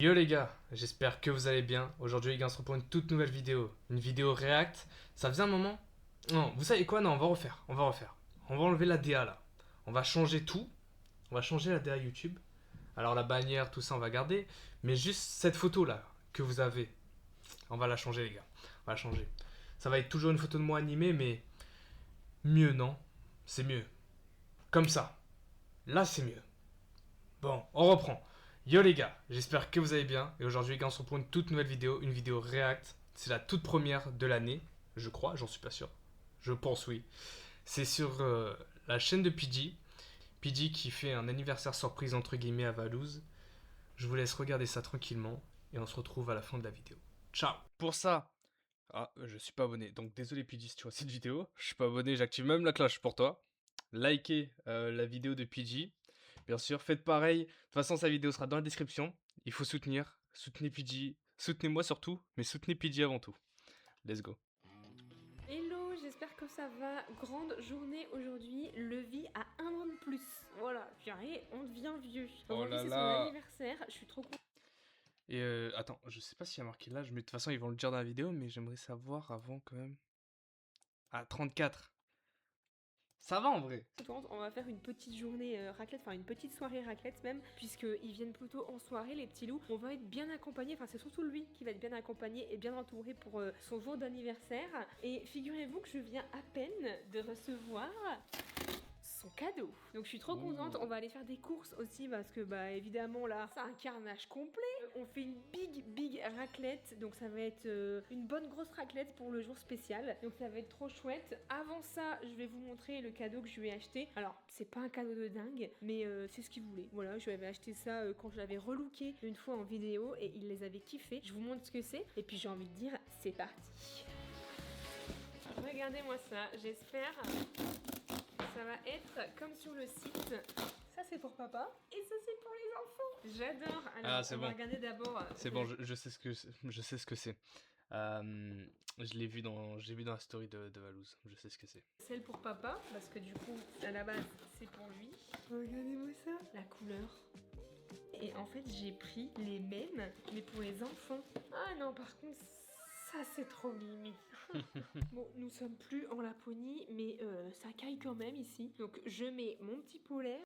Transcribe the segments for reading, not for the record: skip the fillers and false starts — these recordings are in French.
Yo les gars, j'espère que vous allez bien. Aujourd'hui les gars on se retrouve pour une toute nouvelle vidéo. Une vidéo React. Ça faisait un moment. Non, vous savez quoi? Non, on va refaire. On va refaire. On va enlever la DA là. On va changer tout. On va changer la DA YouTube. Alors la bannière, tout ça on va garder. Mais juste cette photo là que vous avez. On va la changer les gars. On va la changer. Ça va être toujours une photo de moi animée mais mieux non? C'est mieux. Comme ça. Là c'est mieux. Bon, on reprend. Yo les gars, j'espère que vous allez bien. Et aujourd'hui, les gars, on se retrouve pour une toute nouvelle vidéo, une vidéo React. C'est la toute première de l'année, je crois, j'en suis pas sûr. Je pense oui. C'est sur la chaîne de PG. PG qui fait un anniversaire surprise entre guillemets à Valouz. Je vous laisse regarder ça tranquillement et on se retrouve à la fin de la vidéo. Ciao. Pour ça, je suis pas abonné, donc désolé PG si tu vois cette vidéo. Je suis pas abonné, j'active même la cloche pour toi. Likez la vidéo de PG. Bien sûr, faites pareil. De toute façon, sa vidéo sera dans la description. Il faut soutenir. Soutenez PG. Soutenez-moi surtout, mais soutenez PG avant tout. Let's go. Hello, j'espère que ça va. Grande journée aujourd'hui, Levi a 1 an de plus. Voilà, purée, on devient vieux. Oh Aujourd'hui là c'est son là. anniversaire, je suis trop contente. Et attends, je sais pas s'il y a marqué l'âge, mais de toute façon, ils vont le dire dans la vidéo, mais j'aimerais savoir avant quand même. Ah, 34. Ça va en vrai. On va faire une petite journée raclette, enfin une petite soirée raclette même, puisqu'ils viennent plutôt en soirée les petits loups. On va être bien accompagnés, enfin c'est surtout lui qui va être bien accompagné et bien entouré pour son jour d'anniversaire. Et figurez-vous que je viens à peine de recevoir son cadeau. Donc je suis trop contente. On va aller faire des courses aussi parce que bah évidemment là c'est un carnage complet. On fait une big raclette, donc ça va être une bonne grosse raclette pour le jour spécial. Donc ça va être trop chouette. Avant ça, je vais vous montrer le cadeau que je lui ai acheté. Alors c'est pas un cadeau de dingue, mais c'est ce qu'il voulait. Voilà, je lui avais acheté ça quand je l'avais relooké une fois en vidéo et il les avait kiffés. Je vous montre ce que c'est et puis j'ai envie de dire c'est parti. Regardez-moi ça, j'espère ça va être comme sur le site. Ça c'est pour papa et ça c'est pour les enfants. J'adore. Alors C'est on bon. va regarder d'abord. C'est bon, je sais ce que je sais ce que c'est. Je l'ai vu j'ai vu dans la story de Valouz. Je sais ce que c'est. Celle pour papa parce que du coup à la base c'est pour lui. Regardez-moi ça. La couleur. Et en fait j'ai pris les mêmes mais pour les enfants. Ah non par contre ça c'est trop mimi. Bon, nous sommes plus en Laponie, mais ça caille quand même ici. Donc je mets mon petit poulet.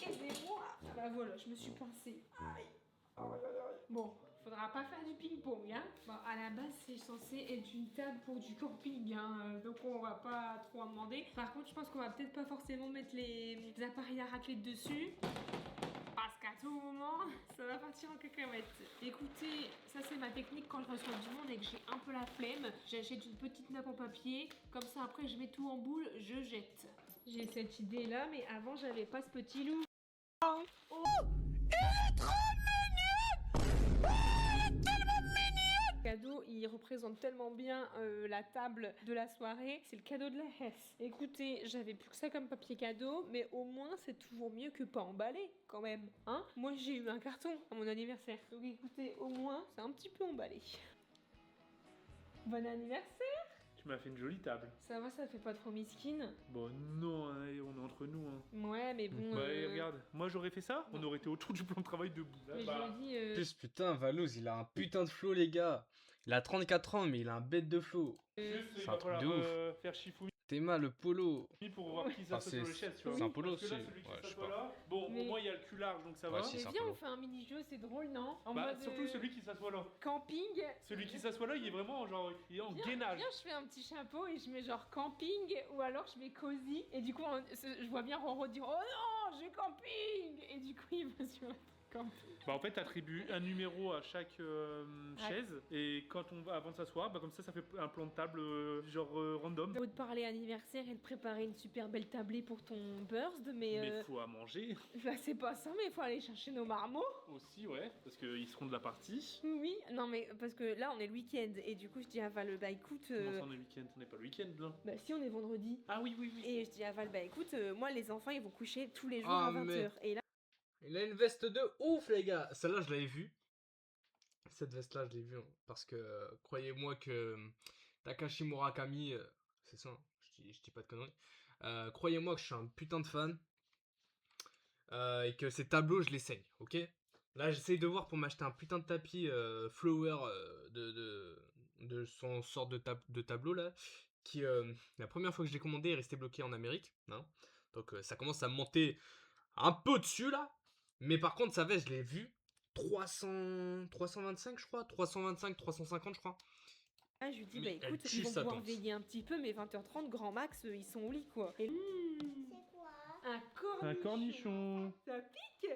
Aidez-moi. Bah voilà, je me suis pincée. Aïe. Bon, faudra pas faire du ping-pong, hein. Bon, à la base, c'est censé être une table pour du camping, hein. Donc on va pas trop en demander. Par contre, je pense qu'on va peut-être pas forcément mettre les appareils à raclette dessus. Parce qu'à tout moment, ça va partir en cacahuète. Écoutez, ça c'est ma technique quand je reçois du monde et que j'ai un peu la flemme. J'achète une petite nappe en papier, comme ça après je mets tout en boule, je jette. J'ai cette idée là, mais avant j'avais pas ce petit loup. Oh. Cadeau, il représente tellement bien la table de la soirée. C'est le cadeau de la Hesse. Écoutez, j'avais plus que ça comme papier cadeau, mais au moins c'est toujours mieux que pas emballé quand même. Hein? Moi j'ai eu un carton à mon anniversaire. Donc écoutez, au moins c'est un petit peu emballé. Bon anniversaire! Tu m'as fait une jolie table. Ça va, ça fait pas trop misquine? Bon, non, hein, on est entre nous. Hein. Ouais, mais bon. Bah, regarde, moi j'aurais fait ça, on aurait été autour du plan de travail debout. Mais je me dis. Plus putain, Valouz, il a un putain de flow, les gars. Il a 34 ans, mais il a un bête de flow. Juste, il c'est un va truc falloir de ouf. faire Shifumi Théma, le polo. pour voir qui s'assoit sur les chaises, tu vois. C'est un polo Parce que là, aussi. celui qui Ouais, je sais s'assoit pas. là, bon, Mais- au moins il y a le cul large, donc ça va. Ouais, si, Mais c'est un viens, polo. on fait un mini-jeu, c'est drôle, non? En Bah, mode, surtout celui qui s'assoit là. camping. Celui qui s'assoit là, il est vraiment genre, il est en gainage. Viens, je fais un petit chapeau et je mets genre camping ou alors je mets cosy. Et du coup, je vois bien Roro dire oh non, j'ai camping. Et du coup, il va sur camping. Bah, en fait, t'attribues un numéro à chaque chaise, et quand on va avant de s'asseoir, bah, comme ça fait un plan de table genre random. Au lieu de parler anniversaire et de préparer une super belle tablée pour ton burst, mais Mais faut à manger bah, c'est pas ça, mais il faut aller chercher nos marmots. aussi, ouais, parce qu'ils seront de la partie. Oui, non mais parce que là on est le week-end et du coup je dis à Val bah écoute, Comment ça on est week-end? On n'est pas le week-end là. bah si on est vendredi. Ah oui, oui, oui. Et je dis à Val bah écoute, moi les enfants ils vont coucher tous les jours Ah, à 20h. mais- Et là Il a une veste de ouf, les gars. Celle-là, je l'avais vue. Cette veste-là, je l'ai vue, hein, parce que croyez-moi que Takashi Murakami, c'est ça, hein, je dis pas de conneries. Croyez-moi que je suis un putain de fan et que ces tableaux, je les saigne, ok? Là, j'essaye de voir pour m'acheter un putain de tapis Flower de son sort de tableau là, qui la première fois que je l'ai commandé est resté bloqué en Amérique, hein. Donc ça commence à me monter un peu au-dessus là. Mais par contre, sa veste, je l'ai vue 325 je crois, 325, 350 je crois. Ah, je lui dis, bah Mais elle écoute, tue ils vont sa pouvoir tante. veiller un petit peu, mais 20h30, grand max, ils sont au lit quoi. Et C'est quoi? un cornichon. Un cornichon. Ça pique.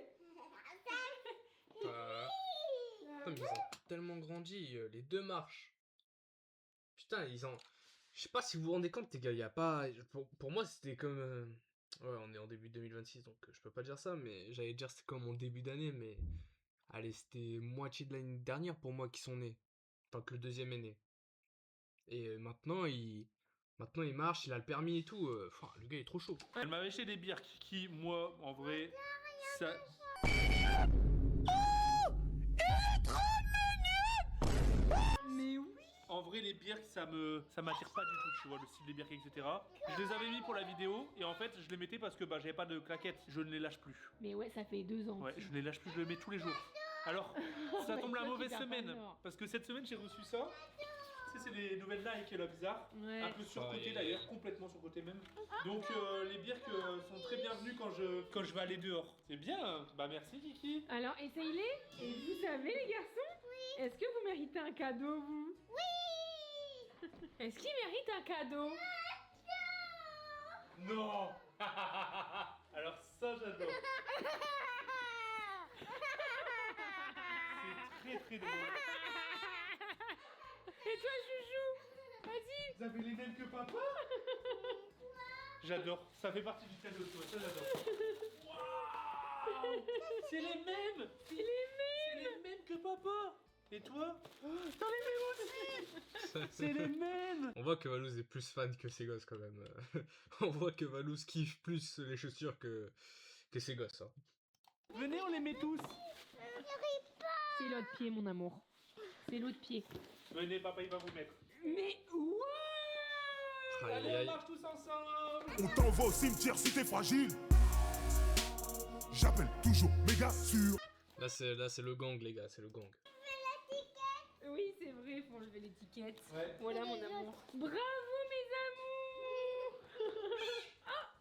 Putain, mais ils ont tellement grandi, les deux marches. Putain, ils ont. Je sais pas si vous vous rendez compte, les gars, il y a pas. Pour moi, c'était comme. Ouais, on est en début 2026, donc je peux pas dire ça, mais j'allais dire c'est comme en début d'année, mais. Allez, c'était moitié de l'année dernière pour moi qui sont nés. Enfin, que le deuxième est né. Et maintenant, il marche, il a le permis et tout. Le gars, il est trop chaud. Elle m'avait acheté des bières qui, moi, en vrai, ça. Mais oui. En vrai, les bières, ça m'attire pas du tout, tu vois, le style des bières, etc. Je les avais mis pour la vidéo et en fait, je les mettais parce que bah, j'avais pas de claquettes, je ne les lâche plus. Mais ouais, ça fait 2 ans. Ouais, je ne les lâche plus, je les mets tous les jours. Alors, ça tombe la mauvaise semaine parce que cette semaine, j'ai reçu ça. Tu sais, c'est les nouvelles Nike là, bizarres. Ouais. Un peu surcoté Ouais. d'ailleurs, complètement surcoté même. Donc les bières sont très bienvenues quand je vais aller dehors. C'est bien, hein. Bah merci Kiki. Alors, essayez-les. Et vous savez, les garçons, est-ce que vous méritez un cadeau, vous? Oui. Est-ce qu'il mérite un cadeau? Non. Alors ça j'adore. C'est très très drôle. Et toi, Joujou? Vas-y. Vous avez les mêmes que papa? J'adore, ça fait partie du cadeau, toi, ça j'adore. Waouh. C'est les mêmes. C'est les mêmes. C'est les mêmes que papa. Et toi? T'en les mêmes aussi. C'est les mêmes. On voit que Valouz est plus fan que ses gosses quand même. On voit que Valouz kiffe plus les chaussures que ses gosses. Hein. Venez, on les met tous. C'est l'autre pied, mon amour. C'est l'autre pied. Venez, papa, il va vous mettre. Mais wow. Aïe, Allez, aïe. on marche tous ensemble. On t'envoie au cimetière si t'es fragile. J'appelle toujours méga sûr. Là c'est le gang les gars, c'est le gang. Oui, c'est vrai, faut enlever l'étiquette. Ouais. Voilà, mon amour. Bravo, mes amours. Ah.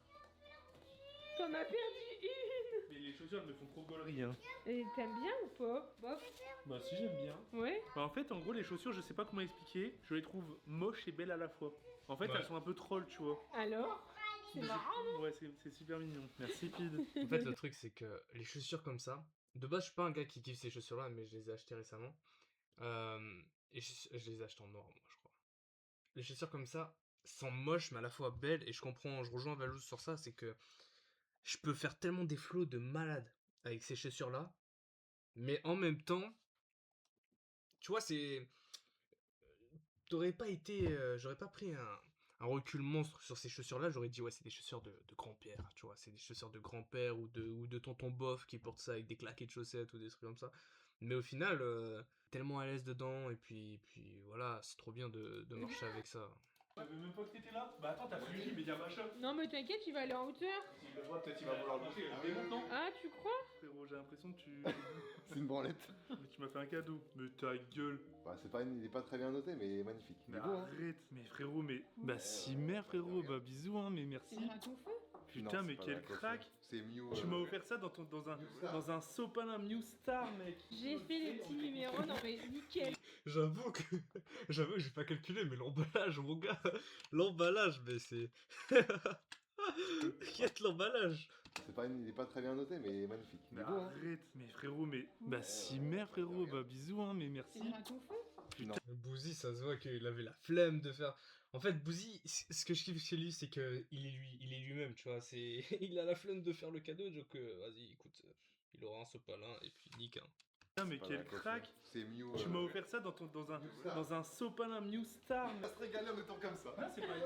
T'en as perdu une. Mais les chaussures elles me font trop gaulerie, hein. Et t'aimes bien ou pas? Bof. Bah si, j'aime bien. Ouais. Bah, en fait, en gros, les chaussures, je sais pas comment expliquer, je les trouve moches et belles à la fois. En fait, Ouais. elles sont un peu trolls, tu vois. Alors? C'est marrant, non? Ouais, c'est super mignon. Merci, Pid. En fait le truc c'est que les chaussures comme ça, de base je suis pas un gars qui kiffe ces chaussures là, mais je les ai achetées récemment. Et je les ai achetées en noir moi je crois. Les chaussures comme ça sont moches mais à la fois belles et je rejoins Valouz sur ça, c'est que je peux faire tellement des flots de malade avec ces chaussures là, mais en même temps, tu vois c'est... J'aurais pas pris un recul monstre sur ces chaussures-là, j'aurais dit ouais c'est des chaussures de grand-père, tu vois, c'est des chaussures de grand-père ou de tonton bof qui porte ça avec des claquettes de chaussettes ou des trucs comme ça. Mais au final, tellement à l'aise dedans et puis voilà, c'est trop bien de marcher avec ça. Je savais même pas que t'étais là. Bah attends, t'as fait une média machin. Non, mais t'inquiète, il va aller en hauteur. Il le voit, peut-être il va vouloir le bouger. Mais maintenant, Ah, tu crois? frérot, j'ai l'impression que tu. C'est une branlette. Mais tu m'as fait un cadeau. Mais ta gueule. Bah, il est pas très bien noté, mais il est magnifique. Il Mais est beau, hein. arrête. Mais frérot, mais. Bah si, mère, frérot. Bah bisous, hein, mais merci. C'est le raton feu? Putain, Non, mais c'est pas quel la coiffe, crack. hein. C'est Mew. Tu m'as offert ça dans un sopalin New Star, mec. J'ai fait les petits numéros, non mais nickel. J'avoue que j'ai pas calculé, mais l'emballage, mon gars, l'emballage, mais c'est... Quête l'emballage. Il est pas très bien noté, mais il est magnifique. Il Mais est beau, hein. arrête, mais frérot, mais. Bah si, mère, frérot. Bah bisous, hein, mais C'est merci. le raton feu? Non. Bouzy, ça se voit qu'il avait la flemme de faire. En fait, Bouzy, ce que je kiffe chez lui, c'est que il est lui-même, tu vois. C'est, il a la flemme de faire le cadeau, donc vas-y, écoute, il aura un sopalin et puis nique. Hein. Putain, mais Pas quel la coiffe, crack. hein. C'est Mew. Tu m'as offert ça dans un sopalin New Star. On va se régaler en étant comme ça. Ah, c'est pas c'est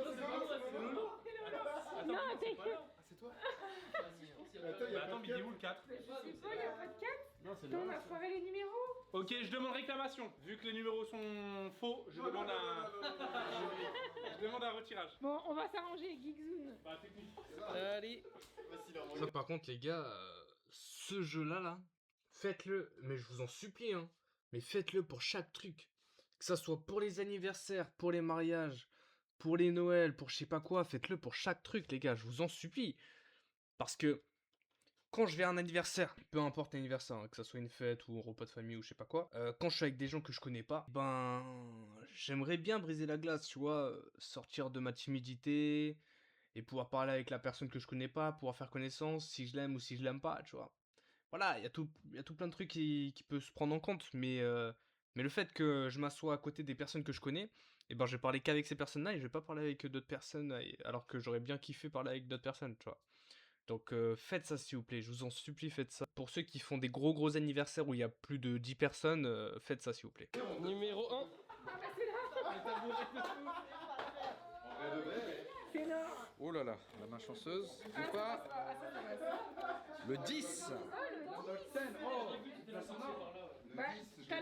Lolo. Attends, Non, c'est t'inquiète. pas là. Ah, c'est toi. Attends, mais il est où le 4? Je sais pas, y'a pas de 4. Non, c'est On a foiré les numéros. Ok, je demande réclamation. Vu que les numéros sont faux, je demande un... je demande un retirage. Bon, on va s'arranger, Geekzoon. Bah, technique. Allez. Ça, par contre, les gars, ce jeu-là, là, faites-le, mais je vous en supplie, hein, mais faites-le pour chaque truc. Que ça soit pour les anniversaires, pour les mariages, pour les Noëls, pour je sais pas quoi, faites-le pour chaque truc, les gars, je vous en supplie. Parce que quand je vais à un anniversaire, peu importe l'anniversaire, hein, que ça soit une fête ou un repas de famille ou je sais pas quoi, quand je suis avec des gens que je connais pas, ben, j'aimerais bien briser la glace, tu vois, sortir de ma timidité et pouvoir parler avec la personne que je connais pas, pouvoir faire connaissance, si je l'aime ou si je l'aime pas, tu vois. Voilà, il y a tout plein de trucs qui peuvent se prendre en compte, mais le fait que je m'assois à côté des personnes que je connais, et ben je vais parler qu'avec ces personnes-là et je vais pas parler avec d'autres personnes, alors que j'aurais bien kiffé parler avec d'autres personnes, tu vois. Donc faites ça s'il vous plaît, je vous en supplie, faites ça. Pour ceux qui font des gros anniversaires où il y a plus de 10 personnes, faites ça s'il vous plaît. Numéro 1. C'est là. Oh là là, la main chanceuse. Ou pas. Le 10. Bah, t'as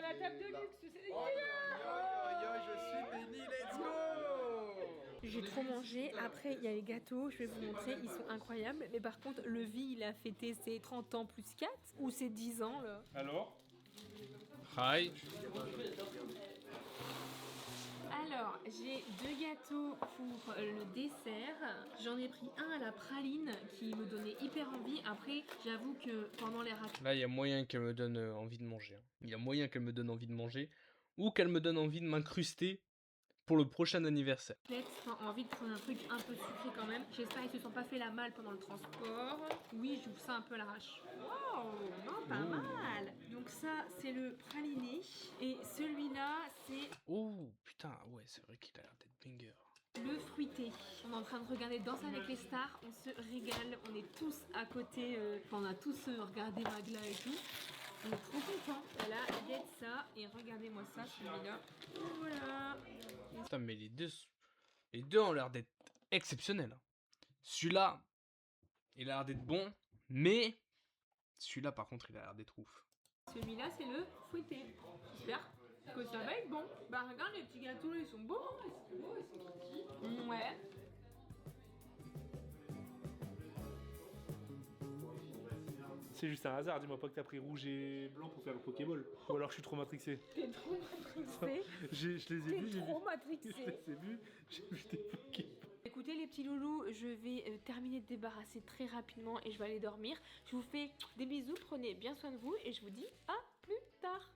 la table de luxe, tu sais. Je suis béni, let's go. J'ai trop mangé. Après, il y a les gâteaux, je vais vous montrer, ils sont incroyables. Mais par contre, Levi, il a fêté ses 30 ans plus 4 ou ses 10 ans, là. Alors? Hi. Alors, j'ai 2 gâteaux pour le dessert. J'en ai pris un à la praline qui me donnait hyper envie. Après, j'avoue que pendant les raclettes, Là, il y a moyen qu'elle me donne envie de manger, hein. Il y a moyen qu'elle me donne envie de manger ou qu'elle me donne envie de m'incruster pour le prochain anniversaire. envie de prendre un truc un peu sucré quand même. J'espère qu'ils se sont pas fait la malle pendant le transport. Oui, j'ouvre ça un peu à l'arrache. Wow, non, pas mal. Donc ça, c'est le praliné. Et celui-là, c'est Oh putain, ouais, c'est vrai qu'il a l'air d'être banger. le fruité. On est en train de regarder Danse avec les stars. On se régale. On est tous à côté. On a tous regardé Magla et tout. On est trop contents. Voilà, il y a de ça. Et regardez-moi ça, celui-là. Voilà. Putain, mais les deux ont l'air d'être exceptionnels, hein. Celui-là, il a l'air d'être bon, mais celui-là, par contre, il a l'air d'être ouf. Celui-là, c'est le fruité. J'espère que ça va être bon. Bah, regarde, les petits gâteaux, ils sont beaux. Ouais. C'est juste un hasard, dis-moi pas que t'as pris rouge et blanc pour faire le Pokéball. Ou alors je suis trop matrixé. T'es trop matrixé. Je les ai T'es vus, j'ai vu. trop Je matrixé. les ai vus, j'ai vu des Pokéballs. Écoutez les petits loulous, je vais terminer de débarrasser très rapidement et je vais aller dormir. Je vous fais des bisous, prenez bien soin de vous et je vous dis à plus tard.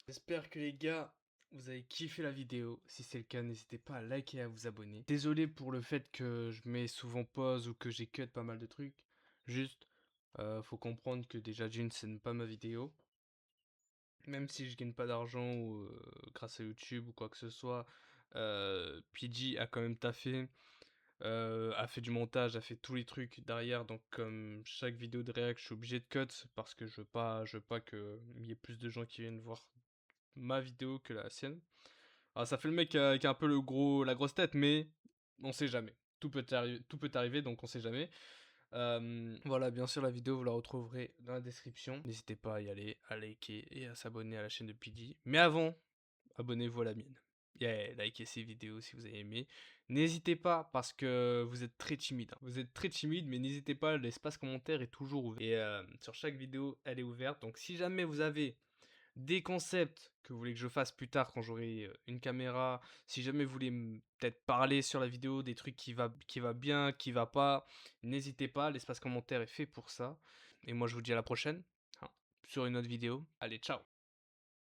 J'espère que les gars, vous avez kiffé la vidéo. Si c'est le cas, n'hésitez pas à liker et à vous abonner. Désolé pour le fait que je mets souvent pause ou que j'ai cut pas mal de trucs. Juste, faut comprendre que déjà d'une, c'est pas ma vidéo. Même si je gagne pas d'argent ou grâce à YouTube ou quoi que ce soit, PG a quand même taffé. A fait du montage, a fait tous les trucs derrière, donc comme chaque vidéo de réact, je suis obligé de cut parce que je veux pas qu'il y ait plus de gens qui viennent voir ma vidéo que la sienne. Alors ça fait le mec qui a un peu la grosse tête, mais on sait jamais. Tout peut arriver, donc on sait jamais. Voilà, bien sûr la vidéo vous la retrouverez dans la description. N'hésitez pas à y aller, à liker et à s'abonner à la chaîne de PG. Mais avant, abonnez-vous à la mienne. Et likez ces vidéos si vous avez aimé. N'hésitez pas parce que vous êtes très timide, hein. Vous êtes très timide, mais n'hésitez pas, l'espace commentaire est toujours ouvert. Et sur chaque vidéo, elle est ouverte. Donc si jamais vous avez des concepts que vous voulez que je fasse plus tard quand j'aurai une caméra, si jamais vous voulez peut-être parler sur la vidéo, des trucs qui va bien, qui va pas, n'hésitez pas, l'espace commentaire est fait pour ça. Et moi je vous dis à la prochaine, hein, sur une autre vidéo. Allez, ciao!